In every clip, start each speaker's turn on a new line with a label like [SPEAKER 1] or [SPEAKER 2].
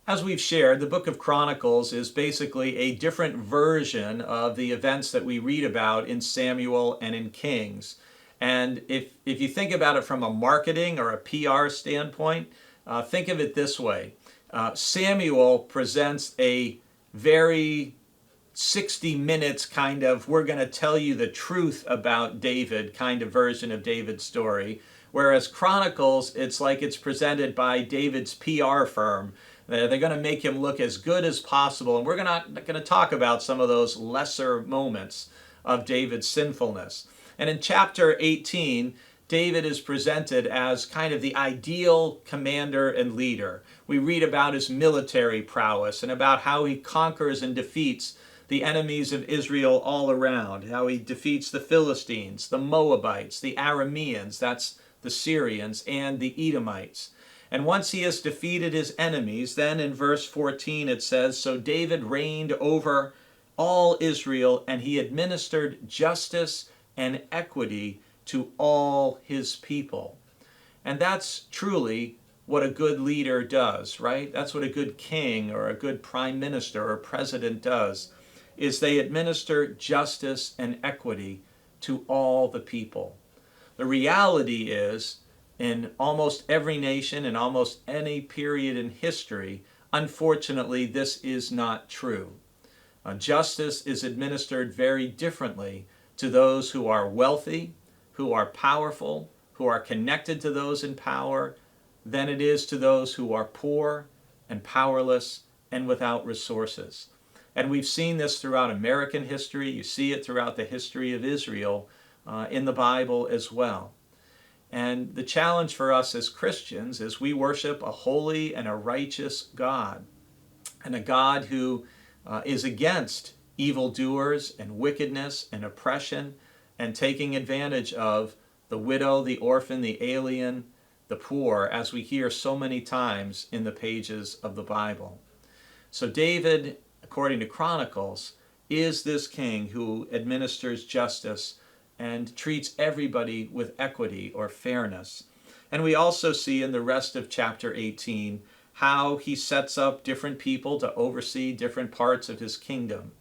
[SPEAKER 1] As we've shared, the book of Chronicles is basically a different version of the events that we read about in Samuel and in Kings. And if you think about it from a marketing or a PR standpoint, think of it this way. Samuel presents a very 60 minutes kind of, we're going to tell you the truth about David kind of version of David's story. Whereas Chronicles, it's like it's presented by David's PR firm. They're going to make him look as good as possible. And we're going to talk about some of those lesser moments of David's sinfulness. And in chapter 18, David is presented as kind of the ideal commander and leader. We read about his military prowess and about how he conquers and defeats the enemies of Israel all around, how he defeats the Philistines, the Moabites, the Arameans, that's the Syrians, and the Edomites. And once he has defeated his enemies, then in verse 14 it says, "So David reigned over all Israel, and he administered justice and equity to all his people." And that's truly what a good leader does, right? That's what a good king or a good prime minister or president does, is they administer justice and equity to all the people. The reality is, in almost every nation, in almost any period in history, unfortunately, this is not true. Justice is administered very differently to those who are wealthy, who are powerful, who are connected to those in power, than it is to those who are poor and powerless and without resources. And we've seen this throughout American history. You see it throughout the history of Israel in the Bible as well. And the challenge for us as Christians is we worship a holy and a righteous God, and a God who is against evildoers and wickedness and oppression and taking advantage of the widow, the orphan, the alien, the poor, as we hear so many times in the pages of the Bible. So David, according to Chronicles, is this king who administers justice and treats everybody with equity or fairness. And we also see in the rest of chapter 18 how he sets up different people to oversee different parts of his kingdom.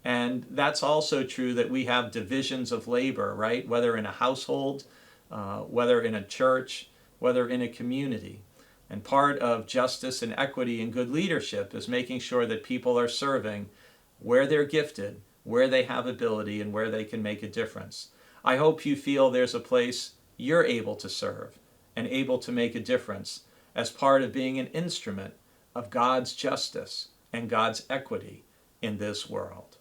[SPEAKER 1] And that's also true that we have divisions of labor, right? Whether in a household, whether in a church, whether in a community. And part of justice and equity and good leadership is making sure that people are serving where they're gifted, where they have ability, and where they can make a difference. I hope you feel there's a place you're able to serve and able to make a difference as part of being an instrument of God's justice and God's equity in this world.